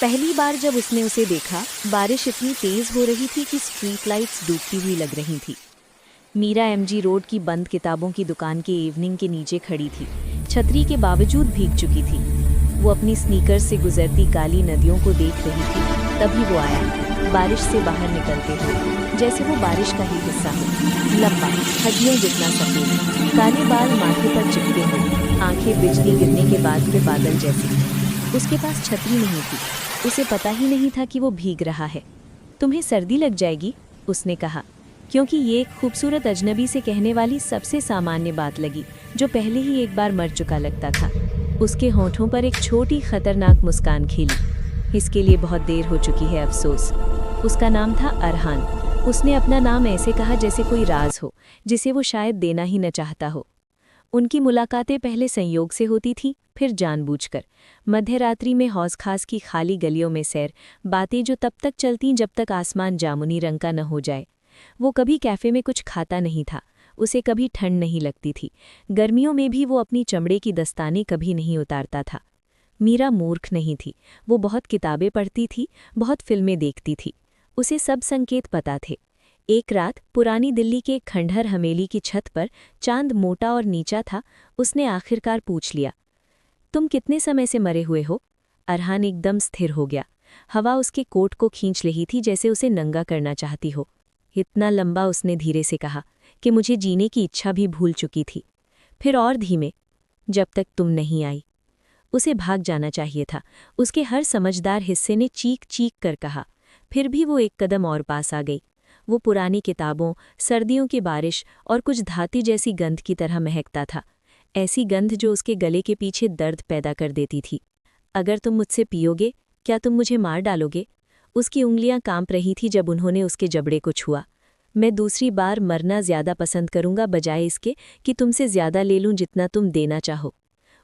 पहली बार जब उसने उसे देखा, बारिश इतनी तेज हो रही थी कि स्ट्रीट लाइट्स डूबती हुई लग रही थी। मीरा एमजी रोड की बंद किताबों की दुकान के इवनिंग के नीचे खड़ी थी। छतरी के बावजूद भीग चुकी थी। वो अपनी स्नीकर्स से गुजरती काली नदियों को देख रही थी। तभी वो आया, बारिश से बाहर निकलते हुए, जैसे वो बारिश का ही हिस्सा हो। लंबा, हड्डियों जितना सफेद, काले बाल माथे पर चिपके हुए, आंखें बिजली गिरने के बाद के बादल जैसी। उसके पास छतरी नहीं थी। उसे पता ही नहीं था कि वो भीग रहा है। तुम्हें सर्दी लग जाएगी, उसने कहा, क्योंकि ये एक खूबसूरत अजनबी से कहने वाली सबसे सामान्य बात लगी, जो पहले ही एक बार मर चुका लगता था। उसके होठों पर एक छोटी खतरनाक मुस्कान खिली। इसके लिए बहुत देर हो चुकी है, अफसोस। उसका नाम था अरहान। उसने अपना नाम ऐसे कहा जैसे कोई राज हो, जिसे वो शायद देना ही न चाहता हो। उनकी मुलाकातें पहले संयोग से होती थीं, फिर जानबूझकर। मध्य रात्रि में हौस खास की खाली गलियों में सैर, बातें जो तब तक चलतीं जब तक आसमान जामुनी रंग का न हो जाए। वो कभी कैफ़े में कुछ खाता नहीं था, उसे कभी ठंड नहीं लगती थी। गर्मियों में भी वो अपनी चमड़े की दस्ताने कभी नहीं उतारता था। मीरा मूर्ख नहीं थी। वो बहुत किताबें पढ़ती थी, बहुत फिल्में देखती थी। उसे सब संकेत पता थे। एक रात पुरानी दिल्ली के एक खंडहर हवेली की छत पर चांद मोटा और नीचा था। उसने आखिरकार पूछ लिया, तुम कितने समय से मरे हुए हो? अरहान एकदम स्थिर हो गया। हवा उसके कोट को खींच रही थी, जैसे उसे नंगा करना चाहती हो। इतना लंबा, उसने धीरे से कहा, कि मुझे जीने की इच्छा भी भूल चुकी थी। फिर और धीमे, जब तक तुम नहीं आई। उसे भाग जाना चाहिए था। उसके हर समझदार हिस्से ने चीख चीख कर कहा। फिर भी वो एक कदम और पास आ गई। वो पुरानी किताबों, सर्दियों की बारिश और कुछ धाती जैसी गंध की तरह महकता था। ऐसी गंध जो उसके गले के पीछे दर्द पैदा कर देती थी। अगर तुम मुझसे पियोगे, क्या तुम मुझे मार डालोगे? उसकी उंगलियां कांप रही थी जब उन्होंने उसके जबड़े को छुआ। मैं दूसरी बार मरना ज्यादा पसंद करूंगा, बजाय इसके कि तुमसे ज्यादा ले लूं जितना तुम देना चाहो।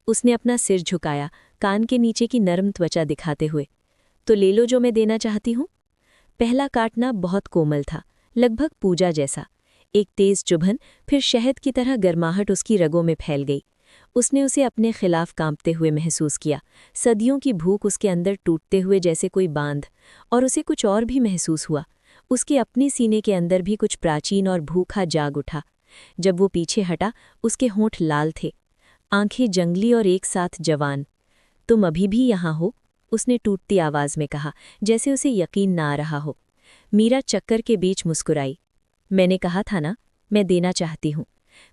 उसने अपना सिर झुकाया, कान के नीचे की नरम त्वचा दिखाते हुए। तो ले लो जो मैं देना चाहती हूँ। पहला काटना बहुत कोमल था, लगभग पूजा जैसा। एक तेज चुभन, फिर शहद की तरह गर्माहट उसकी रगों में फैल गई। उसने उसे अपने खिलाफ कांपते हुए महसूस किया, सदियों की भूख उसके अंदर टूटते हुए जैसे कोई बांध। और उसे कुछ और भी महसूस हुआ। उसके अपने सीने के अंदर भी कुछ प्राचीन और भूखा जाग उठा। जब वो पीछे हटा, उसके होंठ लाल थे, आंखें जंगली और एक साथ जवान। तुम अभी भी यहाँ हो? उसने टूटती आवाज में कहा, जैसे उसे यकीन ना आ रहा हो। मीरा चक्कर के बीच मुस्कुराई। मैंने कहा था ना, मैं देना चाहती हूँ।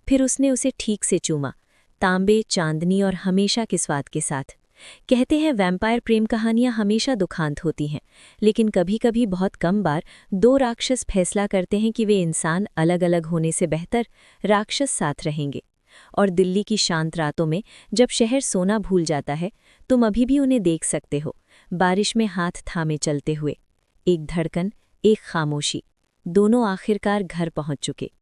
फिर उसने उसे ठीक से चूमा, तांबे, चांदनी और हमेशा के स्वाद के साथ। कहते हैं वैम्पायर प्रेम कहानियां हमेशा दुखांत होती हैं, लेकिन कभी कभी बहुत कम बार दो राक्षस फैसला करते हैं कि वे इंसान अलग अलग होने से बेहतर राक्षस साथ रहेंगे। और दिल्ली की शांत रातों में, जब शहर सोना भूल जाता है, तुम अभी भी उन्हें देख सकते हो, बारिश में हाथ थामे चलते हुए। एक धड़कन, एक खामोशी, दोनों आखिरकार घर पहुंच चुके।